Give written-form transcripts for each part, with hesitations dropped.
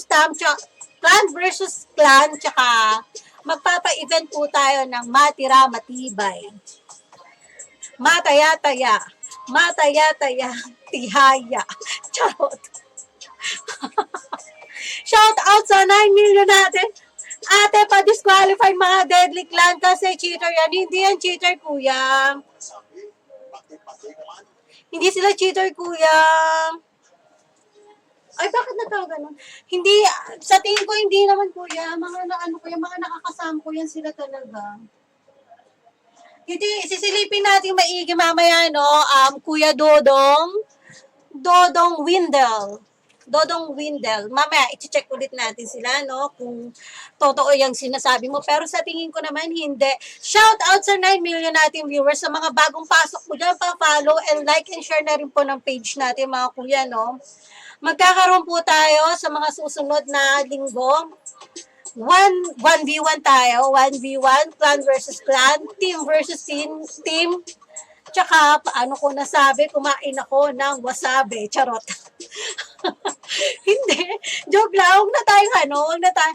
Clan versus Clan, tsaka magpapa-event po tayo ng Matira Matibay. Mataya-taya. Mataya-taya. Tihaya. Charot. Shout out sa 9 million natin. Ate, pa-disqualify mga Deadly Clan kasi cheater yan. Hindi yan cheater, kuya. Hindi sila cheater, kuya. Ay, bakit nagkaw ganun? Hindi, sa tingin ko, hindi naman, kuya. Mga nakakasangko yan sila talaga. Hindi, sisilipin natin maigi mamaya, no? Kuya Dodong Windel. Mamaya, i-check ulit natin sila, no? Kung totoo yung sinasabi mo. Pero sa tingin ko naman, hindi. Shout out sa 9 million nating viewers. Sa mga bagong pasok po dyan, pa-follow and like and share na rin po ng page natin, mga kuya, no? Magkakaroon po tayo sa mga susunod na linggo. 1v1 tayo. 1v1, clan versus clan, team versus team. Tsaka, paano ko nasabi, kumain ako ng wasabi. Charot. Hindi. Joke lang. Huwag na tayo.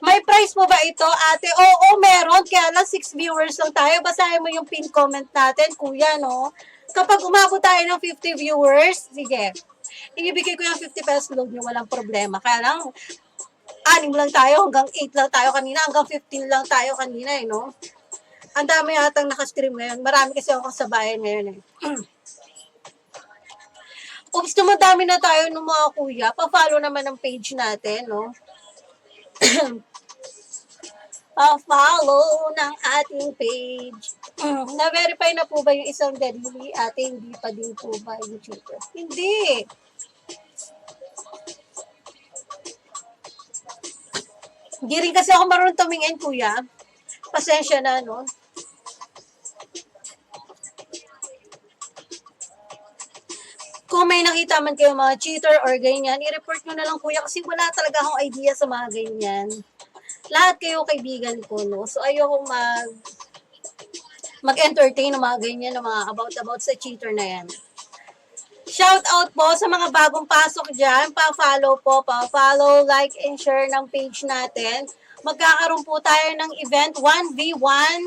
May price po ba ito, ate? Oo, meron. Kaya lang 6 viewers lang tayo. Basahin mo yung pin comment natin, kuya, no? Kapag umabot tayo ng 50 viewers, sige. Ibibigay ko yung 50 pesos load nyo, walang problema. Kaya lang, 6 lang tayo, hanggang 8 lang tayo kanina, hanggang 15 lang tayo kanina, no? Ang dami yatang nakastream ngayon. Marami kasi ako kasabayan ngayon, Oops, dumadami na tayo ng mga kuya. Pa-follow naman ang page natin, no? Pa-follow ng ating page. Na-verify na po ba yung isang Deadly? Ate, hindi pa din po ba yung cheater? Hindi. Hindi rin kasi ako marunong tumingin, kuya. Pasensya na, no? Kung may nakita man kayo mga cheater or ganyan, i-report nyo na lang, kuya, kasi wala talaga akong idea sa mga ganyan. Lahat kayo kaibigan ko, no? So, ayoko mag-entertain ng mga ganyan, ng mga about sa cheater na yan. Shout out po sa mga bagong pasok dyan. Pa-follow, like and share ng page natin. Magkakaroon po tayo ng event 1v1,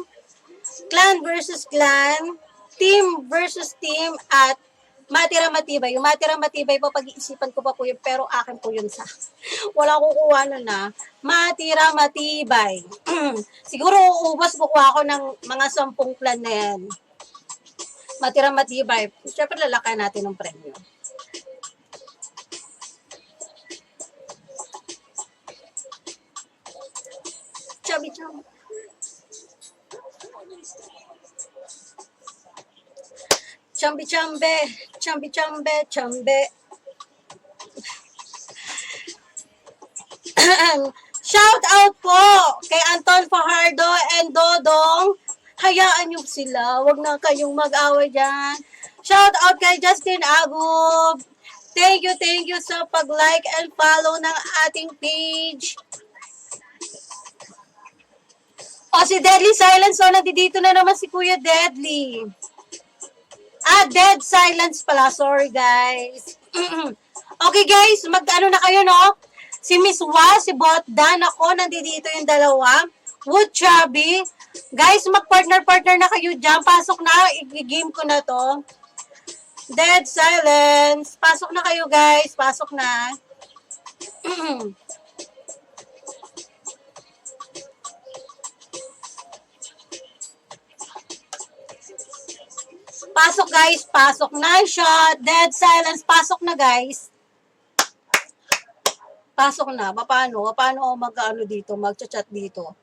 clan versus clan, team versus team, at Matira Matibay. Yung Matira Matibay po, pag-iisipan ko pa po yun, pero akin po yun sa. Wala kukuha nun na. Matira Matibay. Siguro uubos kukuha ako ng mga 10 clan na yan. Matira Matibay. Siyempre lalaki natin ng premyo. Chubby. Chambe. Shout out po kay Anton Fajardo and Dodong. Hayaan nyo sila. Huwag na kayong mag-away dyan. Shout out kay Justin Agub. Thank you sa pag-like and follow ng ating page. Si Deadly Silence. Nandito na naman si Kuya Deadly. Dead Silence pala. Sorry, guys. Okay, guys. Mag-ano na kayo, no? Si Miss Wa, si Botdan, ako. Nandito yung dalawa. Wood Chubby. Guys, mag-partner na kayo dyan. Pasok na. I-game ko na to. Dead Silence. Pasok na kayo, guys. Pasok na. Pasok, guys. Pasok na. Shot. Dead Silence. Pasok na, guys. Pasok na. Paano ako mag-ano dito? Mag-chat dito.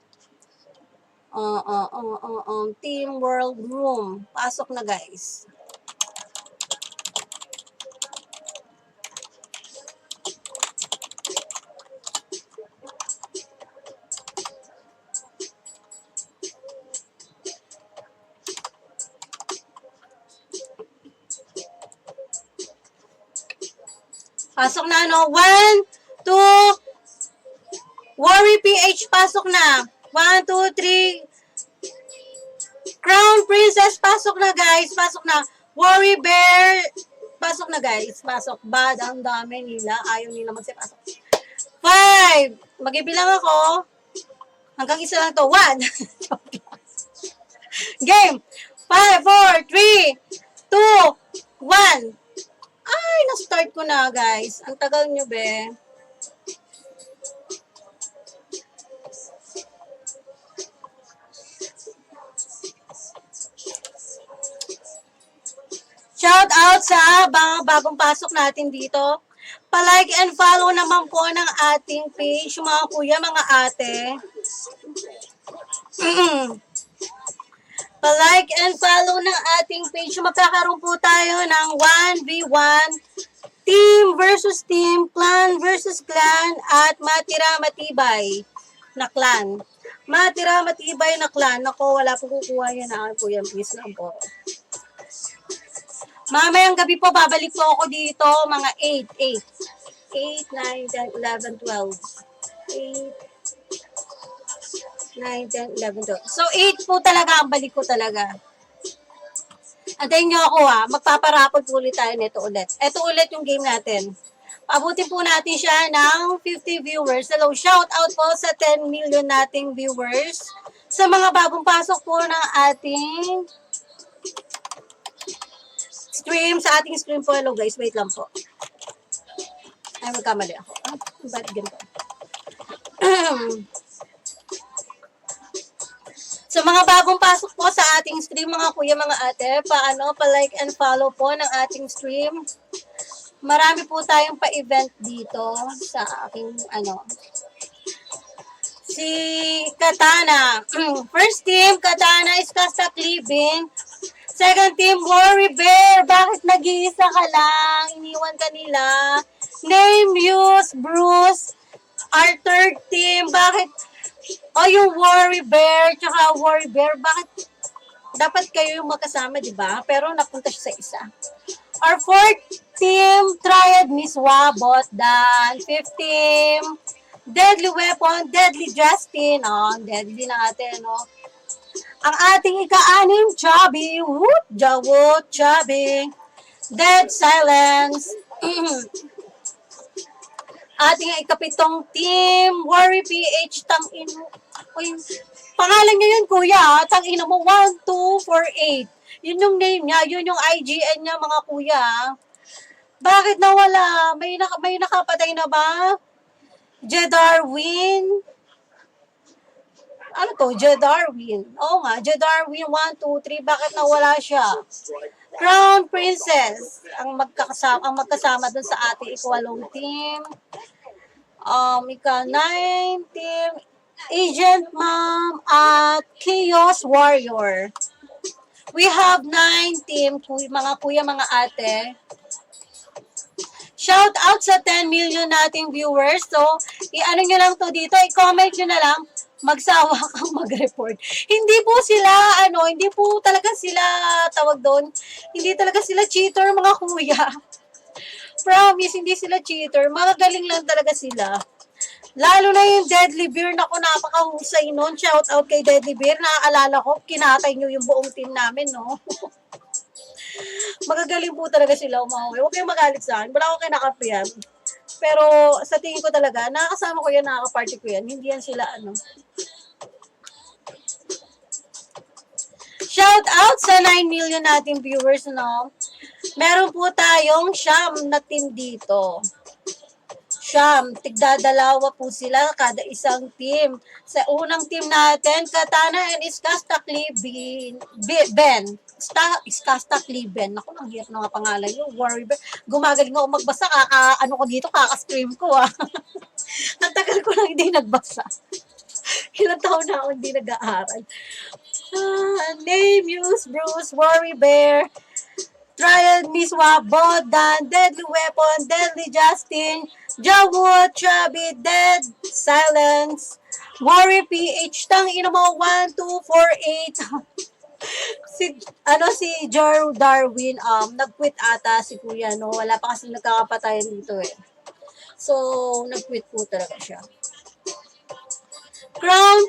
Team World Room. Pasok na, guys. Pasok na, no? 1, 2, Worry PH, pasok na. 1, 2, 3. Crown Princess, pasok na, guys. Pasok na. Worry Bear, pasok na, guys. Pasok. Bad, ang dami nila. Ayaw nila magsipasok. 5, Magibilang ako. Hanggang isa lang to. 1. Game. 5, 4, 3, 2, 1. Ay, na-start ko na, guys. Ang tagal nyo, be. Shout out sa mga bagong pasok natin dito. Pa-like and follow naman po ng ating page, mga kuya, mga ate. Pa-like and follow ng ating page. Magkakaroon po tayo ng 1v1, team versus team, clan versus clan, at matira matibay na clan. Matira matibay na clan. Ako, wala po kukuha yan na po yan. Please lang po. Mamayang gabi po, babalik po ako dito, mga 8, 9, 10, 11, 12. 8, 9, 10, 11, 12. So, 8 po talaga ang balik ko talaga. Antayin nyo ako magpaparapod po ulit tayo nito ulit. Ito ulit yung game natin. Pabutin po natin siya ng 50 viewers. Hello, shout out po sa 10 million nating viewers. Sa mga bagong pasok po ng ating stream, sa ating stream po. Hello guys, wait lang po. Ay, magkamali ako. Ba't ganito? Sa mga bagong pasok po sa ating stream, mga kuya, mga ate, pa-like and follow po ng ating stream. Marami po tayong pa-event dito sa aking, si Katana. First team, Katana is Kasta Clibin. Second team, Worry Bear. Bakit nag-iisa ka lang? Iniwan ka nila. Name, Use, Bruce. Our third team, bakit? Yung Worry Bear, tsaka Worry Bear, bakit? Dapat kayo yung magkasama, di ba? Pero napunta siya sa isa. Our fourth team, Triad, Miss Wabot, Dan. Fifth team, Deadly Weapon, Deadly Justin. Deadly natin, Ang ating ika-anim, Chubby, whoop, Jawot, Chubby. Dead Silence. Ating ikapitong team, Worry PH, Tangino. Pangalan niya yun, kuya. Tangino mo, 1248. Yun yung name niya, yun yung IGN niya, mga kuya. Bakit nawala? May nakapatay na ba? Jedarwin. Ano to? Jedarwin. Oo nga, Jedarwin 1, 2, 3. Bakit nawala siya? Crown Princess. Ang magkasama dun sa ating ikwalong team. Ika-9 team. Agent Mom at Chaos Warrior. We have 9 team, mga kuya, mga ate. Shout out sa 10 million nating viewers. So, i-ano nyo lang to dito, i-comment nyo na lang, magsawa kang mag-report. Hindi po talaga sila, tawag doon, hindi talaga sila cheater, mga kuya. Promise, hindi sila cheater. Magagaling lang talaga sila. Lalo na yung Deadly Beer, naku, napakahusay nun. Shout out kay Deadly Beer. Naaalala ko, kinatay nyo yung buong team namin, no? Magagaling po talaga sila umuwi. Huwag kayong magalit sa akin. Wala akong kinakapiyan. Pero sa tingin ko talaga, nakakasama ko yan, nakaka-party ko yan. Hindi yan sila, Shout out sa 9 million nating viewers, no? Meron po tayong siyam na team dito. Tigdadalawa po sila kada isang team. Sa unang team natin, Katana and Iskasta Ben. Iskasta Ben. Ako, ang hirap na nga pangalan yung Worry Ben. Gumagaling ako magbasa. Kaka-stream ko, Ang tagal ko lang hindi nagbasa. Ilang taon na ako hindi nag-aaral. Name, Use, Bruce, Worry Bear, Triad, Miss Wabot, Dan, Deadly Weapon, Deadly Justin, Jawwood, Chubby, Dead, Silence, Worry PH, Tangino mo, 1248. si Darwin, nag-quit ata si Kuya, no? Wala pa kasi nagkakapatayan dito, So, nag-quit po talaga siya. Crown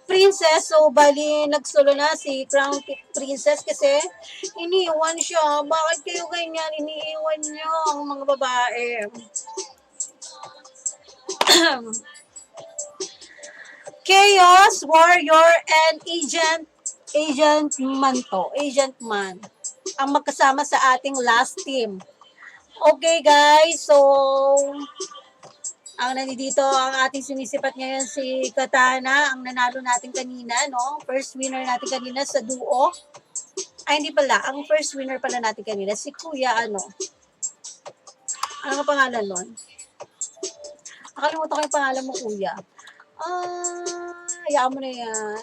Princess, so bali nagsulo na si Crown Princess kasi iniiwan siya. Bakit kayo ganyan? Iniiwan niyo ang mga babae. Chaos Warrior and Agent Man to. Agent Man. Ang magkasama sa ating last team. Okay guys, so ang nandito ang ating sinisipat ngayon si Katana, ang nanalo natin kanina, no? First winner natin kanina sa duo. Ay, hindi pala. Ang first winner pala natin kanina, si Kuya, ano? Ano ang pangalan nun? Nakalimutan ko yung pangalan mo, Kuya. Hayaan mo na yan.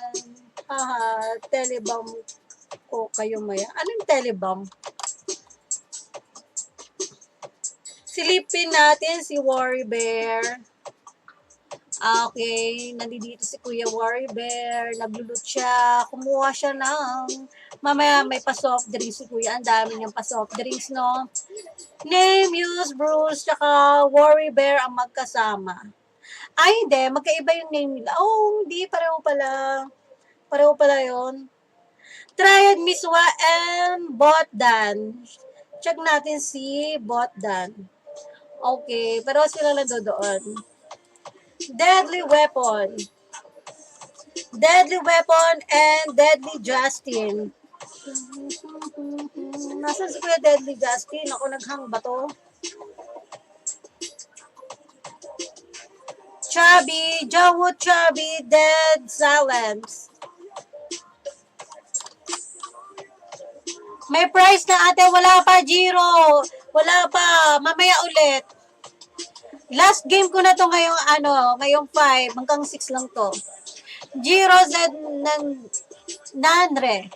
Telebomb ko kayo maya. Anong telebomb? Silipin natin si Worry Bear. Okay, nandito si Kuya Worry Bear. Naglulot siya. Kumuha siya ng... Mamaya may pa-soft drinks si Kuya. Ang dami niyang pa-soft drinks, no? Name, use, Bruce, tsaka Worry Bear ang magkasama. Ay, hindi. Magkaiba yung name nila. Oh, hindi. Pareho pala. Pareho pala yun. Triad, Miswa, and Botdan. Check natin si Botdan. Okay. Pero sila lang doon. Deadly Weapon. Deadly Weapon and Deadly Justin. Nasaan si Kuya Deadly Justin? Ako naghang ba to? Chubby, Jawo Chubby, Dead Silence. May price na ate, wala pa, Jiro. Wala pa, mamaya ulit. Last game ko na to ngayong 5, hanggang 6 lang to. Jiro Z Nanre.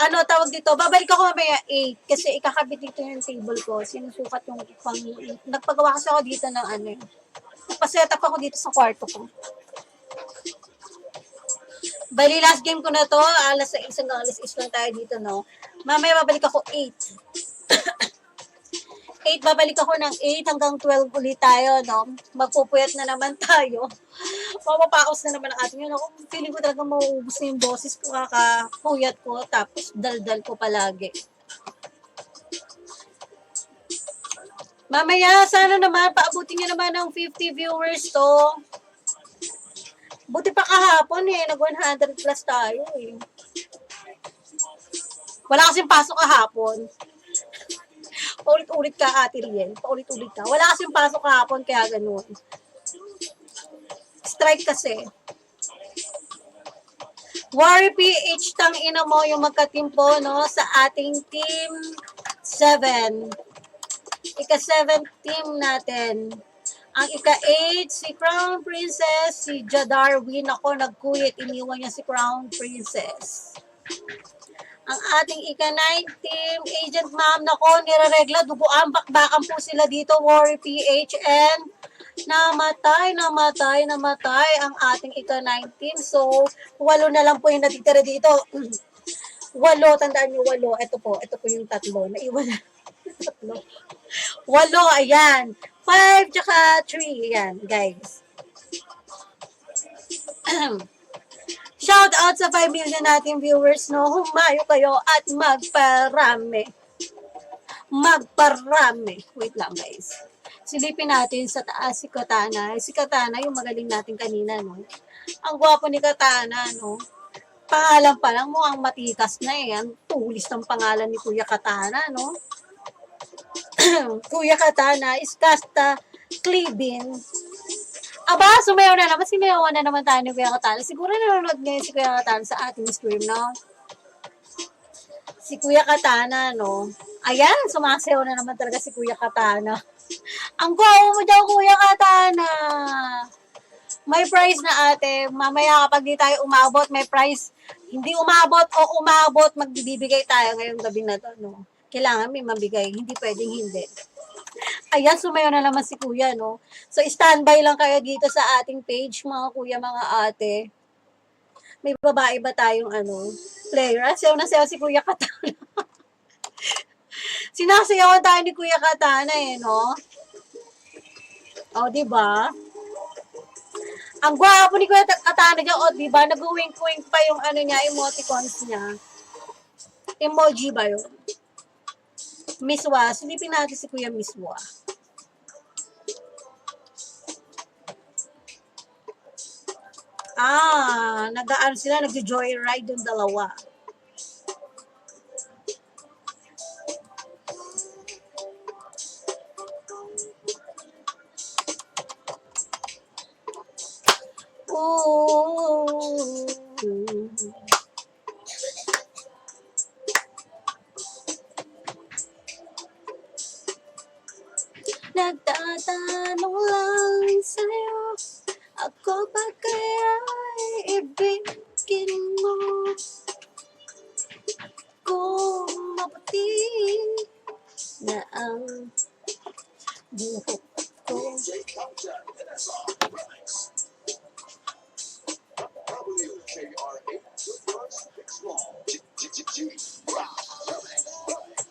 Ano tawag dito? Babalik ako mamaya 8 kasi ikakabit dito yung table ko. Sinusukat yung nagpagawa kasi ako dito ng Nagpa-set up ako dito sa kwarto ko. Bali, last game ko na to. Alas 6 hanggang alas 6 lang tayo dito, no? Mamaya babalik ako 8. 8, babalik ako ng 8 hanggang 12 ulit tayo, no? Magpupuyat na naman tayo. Mapapaos na naman ang ating yun. Ako, feeling ko talaga mauubos na yung boses ko, kakapuyat ko, tapos daldal ko palagi. Mamaya, sana naman, paabutin nyo naman ng 50 viewers to. Buti pa kahapon nag-100 plus tayo Wala kasing pasok kahapon. Paulit-ulit ka, Ate Riel. Paulit-ulit ka. Wala kasing pasok kahapon, kaya ganun. Strike kasi. Worry PH, tang ina mo yung magkatimpo, no, sa ating team 7. Ika-7 team natin. Ang ika-8, si Crown Princess, si Jadarwin. Ako, nagkuyit. Iniwan niya si Crown Princess. Ang ating ika-9 team, Agent Ma'am, nako, niraregla, duguan, bakbakan po sila dito, Worry PH, and namatay ang ating ika-9 team. So, 8 na lang po yung natitira dito. 8, tandaan nyo, 8. Ito po yung 3. Naiwan na. 8, ayan. 5, tsaka 3, ayan, guys. Shout out sa 5 million nating viewers, no? Humayo kayo at magparami. Wait lang, guys. Silipin natin sa taas si Katana. Si Katana, yung magaling natin kanina, no? Ang gwapo ni Katana, no? Pangalan pa lang, mukhang matikas na Ang tulis ng pangalan ni Kuya Katana, no? Kuya Katana is Casta Clebin. Aba, sumayaw na naman. Simayawan na naman tayo ni Kuya Katana. Siguro nanonood ngayon si Kuya Katana sa ating stream, no? Si Kuya Katana, no? Ayan, sumasayaw na naman talaga si Kuya Katana. Ang gwapo mo daw, Kuya Katana. May prize na ate. Mamaya kapag di tayo umabot, may prize. Hindi umabot o umabot, magbibigay tayo ngayong gabi na to, no? Kailangan may mabigay. Hindi pwedeng hindi. Ayan, sumayo na naman si Kuya, no? So, standby lang kayo dito sa ating page, mga Kuya, mga ate. May babae ba tayong, player? Sayaw na sayaw si Kuya Katana. Sinasayawan tayo ni Kuya Katana, no? O, diba? Ang gwapo ni Kuya Katana niya, o, diba? Nag-wink-wink pa yung, emoticons niya. Emoji ba yun? Miswa. Silipin natin si Kuya Miswa. Nag-ano sila, nag-joyride yung dalawa. Ooh. Nagtatanong lang sa'yo, ako ba kaya ibigin mo? Kung mabuti na ang buhok ko.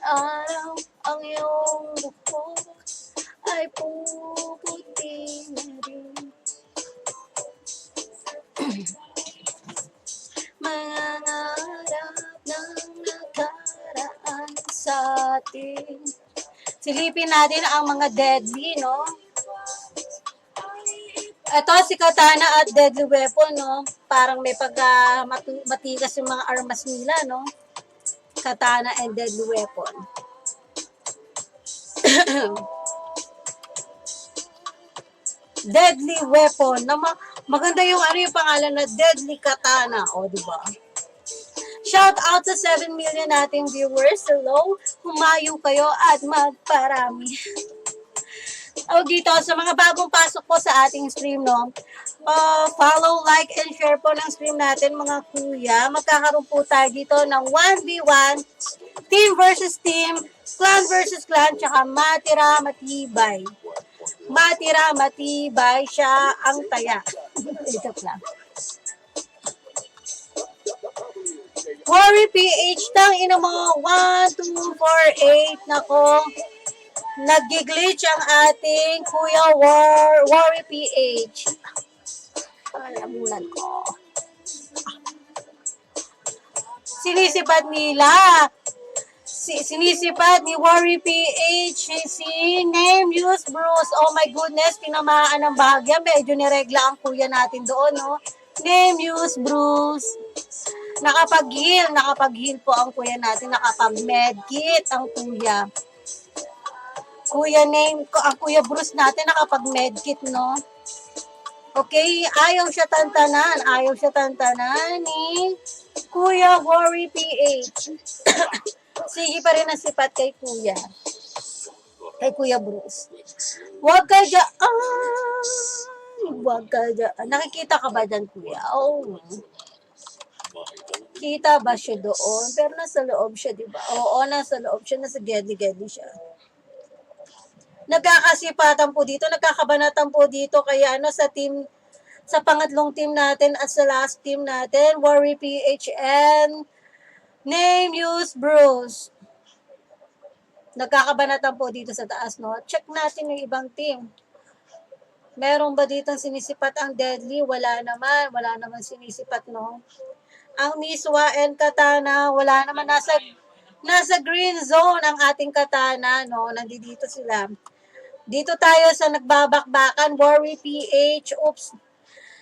Araw ang iyong buhok ay puputi na rin. Mga ngarap ng nakaraan sa atin. Silipin natin ang mga deadly, no? Ito si Katana at Deadly Weapon, no? Parang may matigas yung mga armas nila, no? Katana and Deadly Weapon. Deadly Weapon. Maganda yung yung pangalan na Deadly Katana. O, diba? Shout out sa 7 million nating viewers. Hello. Humayo kayo at magparami. O dito, sa mga bagong pasok po sa ating stream, no? Follow, like, and share po ng stream natin, mga kuya. Magkakaroon po tayo dito ng 1v1, team versus team, clan versus clan, tsaka matira, matibay. Matira, matibay, siya ang taya. Ito lang. Worry PH, tang ina mo, 1, 2, 4, 8, nako. Nag-glitch ang ating Kuya Worry PH. Alamunan ko. Sinisipat nila. Sinisipat ni Worry PH si Name Use Bruce. Oh my goodness, tinamaan ng bahagya. Medyo niregla ang kuya natin doon, no? Name Use Bruce. Nakapag-heal po ang kuya natin. Nakapag-medkit ang kuya. Ang Kuya Bruce natin nakapag-medkit, no? Okay, ayaw siya tantanan ni Kuya Worry PH. Sige pa rin ang sipat kay Kuya Bruce. Huwag ka dyan. Nakikita ka ba dyan, Kuya? Oh. Kita ba siya doon? Pero nasa loob siya, diba? Oo, nasa loob siya. Nasa gedli-gedli siya. Nagkakasipatan po dito, nagkakabanatan po dito kaya sa pangatlong team natin at sa last team natin, Worry PH and Name Use Bruce. Nagkakabanatan po dito sa taas, no? Check natin yung ibang team. Meron ba dito sinisipat ang Deadly? Wala naman sinisipat, no? Ang Miswa and Katana, wala naman, nasa green zone ang ating Katana, no? Nandito sila. Dito tayo sa nagbabakbakan, Worry PH, oops,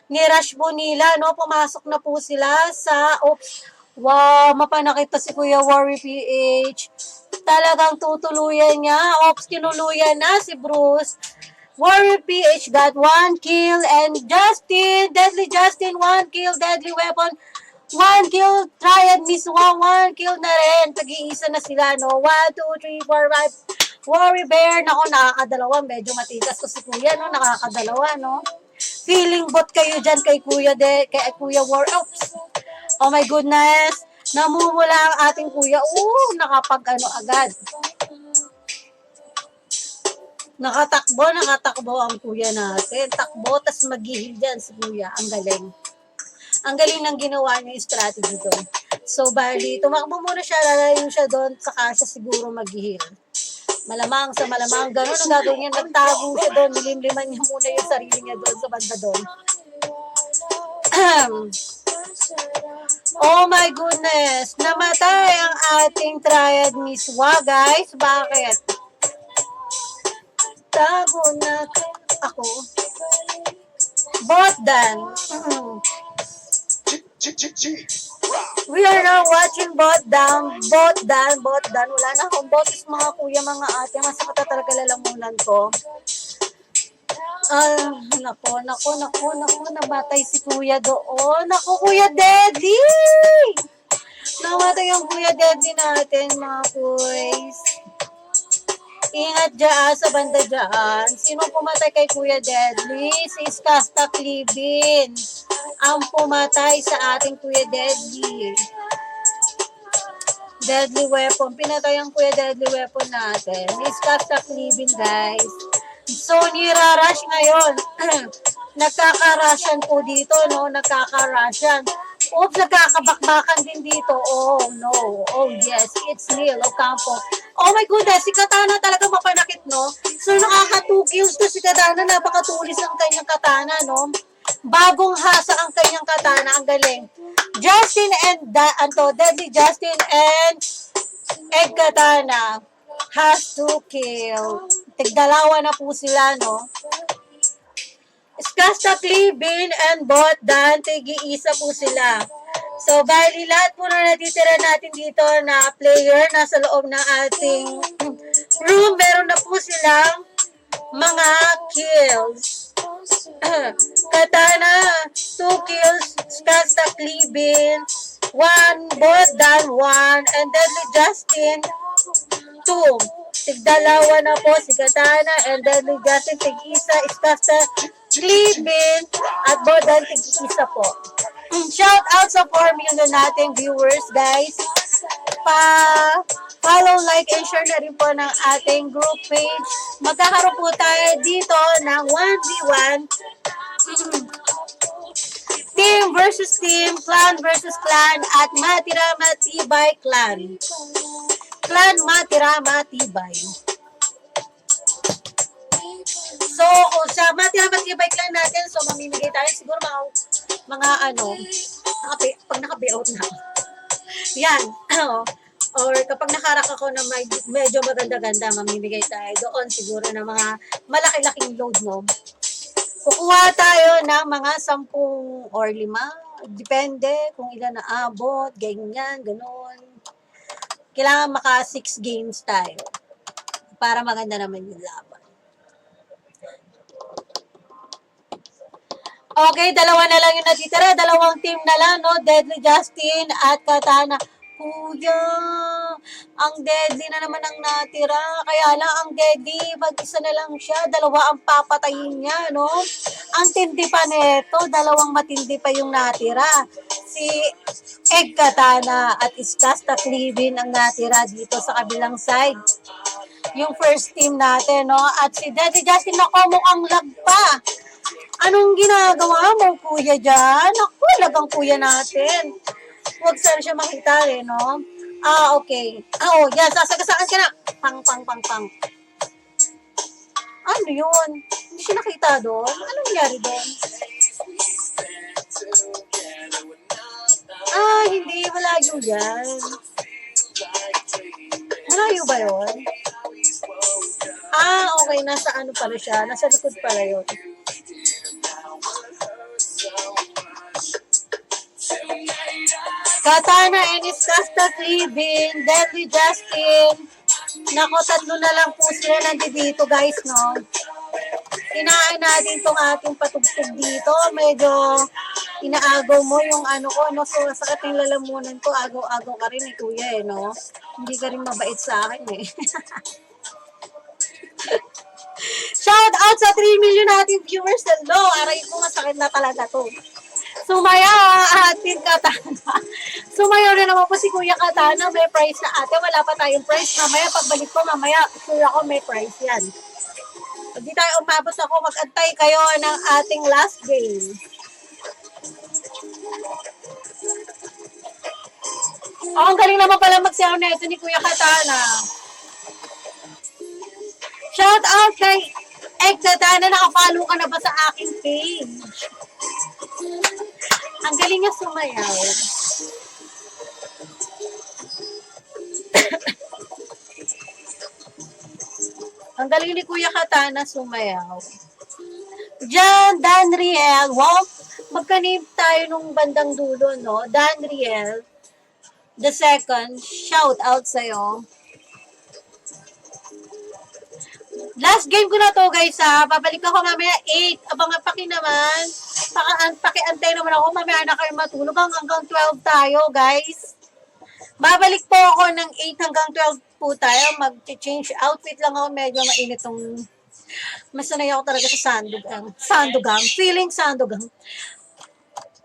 ni-rush po nila, no? Pumasok na po sila sa, oops, wow, mapanakit pa si Kuya Worry PH. Talagang tutuluyan niya, oops, kinuluyan na si Bruce. Worry PH got 1 kill, and Deadly Justin, 1 kill, Deadly Weapon, 1 kill, Triad Miswa, 1 kill na rin. Tag-iisa na sila, no? 1, 2, 3, 4, 5, Worry Bear, nako, nakakadalawa. Medyo matigas to si Kuya, no? Nakakadalawa, no? Feeling bot kayo dyan kay Kuya War. Oops. Oh my goodness. Namumula ang ating Kuya. Nakapag-ano agad. Nakatakbo ang Kuya natin. Takbo, tas mag-heal dyan si Kuya. Ang galing. Ang galing ng ginawa niya yung strategy doon. So, bali, tumakbo muna siya, lalayo siya doon, saka siya siguro mag-heal. Malamang, gano'n ang gagawin niya, nagtago siya doon, nilimliman niya muna yung sarili niya doon sa banda doon. Oh my goodness, namatay ang ating Triad Miswa, guys. Bakit? Tago na ako. Bot dan. We are now watching Bot Down. Wala na akong boses mga kuya, mga ate. Masakit na talaga lalamunan ko. Nako, namatay si kuya doon. Nako, kuya Daddy! Namatay ang kuya Daddy natin, mga kuys. Ingat dyan sa banda dyan. Sino pumatay kay Kuya Deadly? Si Skasta Clibin ang pumatay sa ating Kuya Deadly. Deadly weapon. Pinatay ang Kuya Deadly weapon natin. Si Skasta Clibin, guys. So, nirarash ngayon. Nagkakarasyan po dito, no? Nagkakarasyan. Oops, nagkakabakbakan din dito. Oh, no. Oh, yes. It's Neil Ocampo. Oh my goodness, si Katana talaga mapanakit, no? So, nakaka 2 kills to si Katana. Napakatulis ang kanyang katana, no? Bagong hasa ang kanyang katana. Ang galing. Justin and Deadly Justin and Egg Katana has to kill. Tigdalawa na po sila, no? Skasta Clibin and Bot Dan, tig-iisa po sila. So, bali, lahat po na natitira natin dito na player nasa loob ng ating room, meron na po silang mga kills. Katana, 2 kills. Skasta Clibin, 1. Bot Dan, 1. And Deadly Justin, 2. Tigdalawa na po si Katana and Deadly Justin, tig-isa. Skasta Clibin at Bot Dan, tig-isa po. Shout out sa 4 million nating viewers, guys. Follow, like, and share na rin po ng ating group page. Magkakaroon po tayo dito ng 1v1. Team versus team, clan versus clan, at Matira Matibay clan. Clan Matira Matibay. So, sa Matira Matibay clan natin, so mamimigay tayo siguro mga pag naka-payout na. Yan. Or kapag nakarak ako na medyo maganda-ganda, mamimigay tayo doon siguro ng mga malaki-laking load, no? Kukuha tayo ng mga 10 or 5. Depende kung ilan na abot, ganyan, ganun. Kailangan maka 6 games tayo para maganda naman yung laban. Okay, 2 na lang yung natitira. 2 team na lang, no? Deadly Justin at Katana. Kuya, ang Deadly na naman ang natira. Kaya lang, ang Deadly, mag-isa na lang siya. 2 ang papatayin niya, no? Ang tindi pa neto, 2 matindi pa yung natira. Si Egg Katana at Skasta Clibin ang natira dito sa kabilang side. Yung first team natin, no? At si Deadly Justin, nako, mukhang lag pa. Anong ginagawa mo, kuya, dyan? Ako, lagang kuya natin. Huwag sana siya makita no? Okay. Yan, sasagasaan ka na. Pang. Ano yun? Hindi siya nakita doon? Anong nangyari doon? Hindi. Malayo yan. Malayo ba yun? Okay. Nasa ano pala siya? Nasa likod pala yun. Katana and Skasta Clibin, Deadly Justin. Nako, 3 na lang po sila nandito, guys, no? Kinain natin itong ating patugtog dito. Medyo inaagaw mo yung ano ko, no? So, sakit yung lalamunan ko. Agaw-agaw ka rin, kuya, no? Hindi ka rin mabait sa akin, Shout out sa 3 million natin viewers. Hello, aray ko, masakit na talaga to. Sumaya, ating Katana. Sumaya na naman po si Kuya Katana. May price na ate. Wala pa tayong price. Mamaya, pagbalik ko, mamaya, sure ako may price yan. Pag di tayo umabot ako, mag-antay kayo ng ating last game. Ang galing naman pala magsayaw na ito ni Kuya Katana. Shout out kay Egg Katana. Naka-follow ka na ba sa aking page? Ang galing niya sumayaw. Ang galing ni Kuya Katana sumayaw. John Danriel, magka-name tayo nung bandang dulo, no? Danriel, the second, shout out sa'yo. Last game ko na to, guys, ha. Babalik ako mamaya 8. Abang paki naman. Pakiantay naman ako. Mamaya na kayo matulog. Hanggang 12 tayo, guys. Babalik po ako ng 8 hanggang 12 po tayo. Mag-change outfit lang ako. Medyo mainit tong... Mas sanay ako talaga sa sandugang. Sandugang. Feeling sandugang.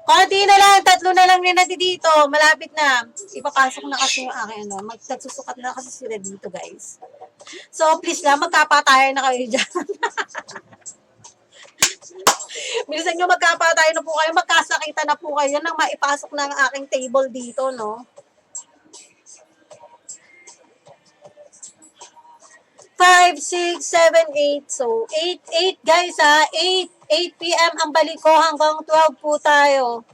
Konti na lang. 3 na lang nila dito. Malapit na. Ipapasok na kasi yung akin. No? Magsusukat na kasi sila dito, guys. So, please lang, magkapatayan na kayo dyan. Bilisan nyo, magkapatayan na po kayo. Magkasakita na po kayo nang maipasok na ang aking table dito, no? 5, 6, 7, 8. So, 8 guys ha. 8 p.m. ang balik ko hanggang 12 po tayo.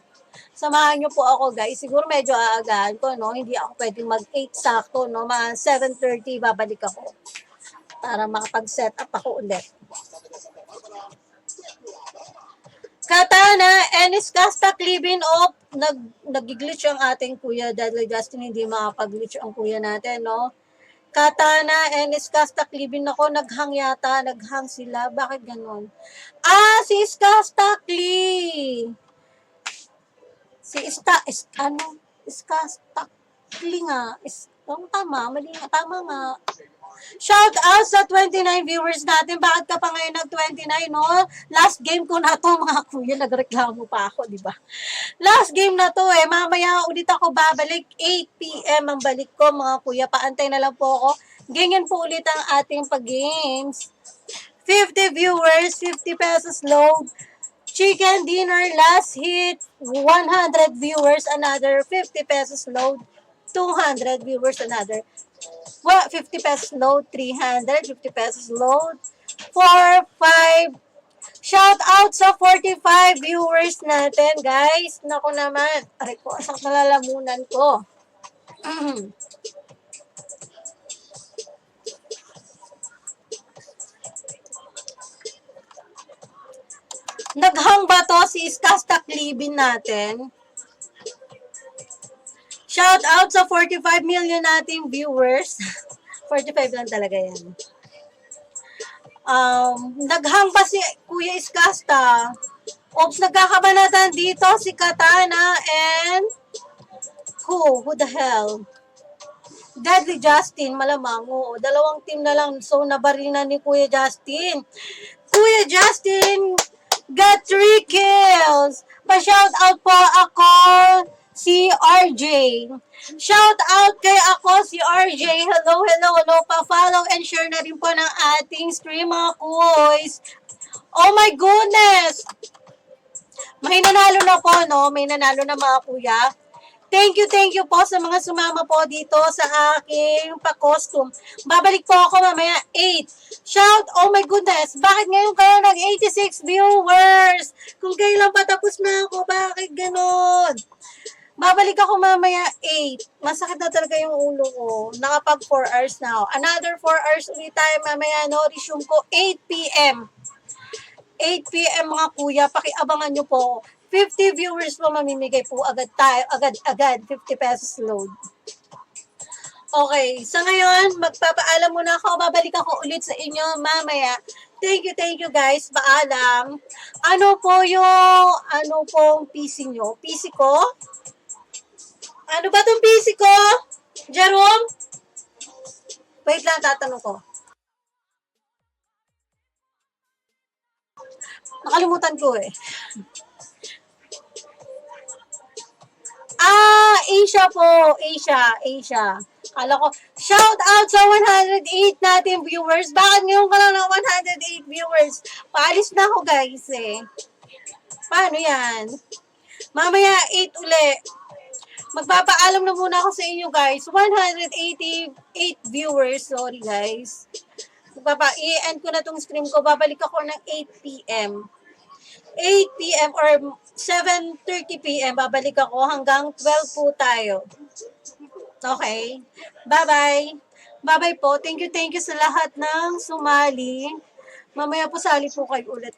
Samahan nyo po ako guys. Siguro medyo aagahan ko, no? Hindi ako pwedeng mag-8 sakto, no? Mga 7:30 babalik ako. Para makapag-set up ako ulit. Katana, Ennis Casta, Clibin Op. Nag-glitch ang ating kuya. Deadly Justin, hindi makapag-glitch ang kuya natin, no? Katana, Ennis Casta, Clibin ako. Naghang yata. Naghang sila. Bakit ganun? Si Iskasta, Cli. Iskasta, Cli nga. Tama, mali nga. Tama nga. Shout out sa 29 viewers natin. Bakit ka pa ngayon nag-29, no? Last game ko na to, mga kuya. Nagreklamo pa ako, di ba? Last game na to eh. Mamaya ulit ako babalik. 8 p.m. ang balik ko, mga kuya. Paantay na lang po ako. Ganyan po ulit ang ating pag-games. 50 viewers, 50 pesos load. Chicken dinner, last hit. 100 viewers, another 50 pesos load. 200 viewers, another 50 pesos load, 300, 50 pesos load, 4, 5. Shout out sa 45 viewers natin, guys. Naku naman. Aray ko, asak nalalamunan ko. Naghang ba to si Iskasta Clibin natin? Shout out sa 45 million nating viewers. 45 lang talaga yan. Naghang pa si Kuya Iskasta. Oops, nagkakabanatan dito si Katana and who the hell? Deadly Justin, malamang. Oo, dalawang team na lang. So, nabaril na ni Kuya Justin. Kuya Justin got 3 kills. Pa-shout out po ako si RJ. Shout out kay ako si RJ. Hello. Pa-follow and share na rin po ng ating stream, mga kuys. Oh my goodness! May nanalo na po, no? May nanalo na, mga kuya. Thank you po sa mga sumama po dito sa aking pa-costume. Babalik po ako mamaya 8. Shout, oh my goodness, bakit ngayon kayo nag-86 viewers? Kung kailan patapos na ako, bakit ganon? Babalik ako mamaya 8. Masakit na talaga yung ulo ko. Nakapag 4 hours na ako. Another 4 hours ulit tayo mamaya, no? Resume ko 8 p.m. 8 p.m. mga kuya, pakiabangan nyo po. 50 viewers po mamimigay po agad tayo, agad 50 pesos load. Okay, sa ngayon, magpapaalam muna ako, babalik ako ulit sa inyo mamaya. Thank you guys, paalam. Ano pong PC nyo? PC ko? Ano ba tong PC ko? Jerome? Wait lang, tatanong ko. Nakalimutan ko eh. Asia po. Asia. Kala ko, shout out sa 108 natin viewers. Bakit ngayon ka lang ng 108 viewers? Paalis na ako, guys, eh. Paano yan? Mamaya 8 uli. Magpapaalam na muna ako sa inyo, guys. 188 viewers. Sorry, guys. I-end ko na tong stream ko. Babalik ako ng 8 p.m. 8 p.m. or 7:30 p.m. babalik ako hanggang 12 po tayo. Okay? Bye-bye. Bye-bye po. Thank you sa lahat ng sumali. Mamaya po sali po kayo ulit,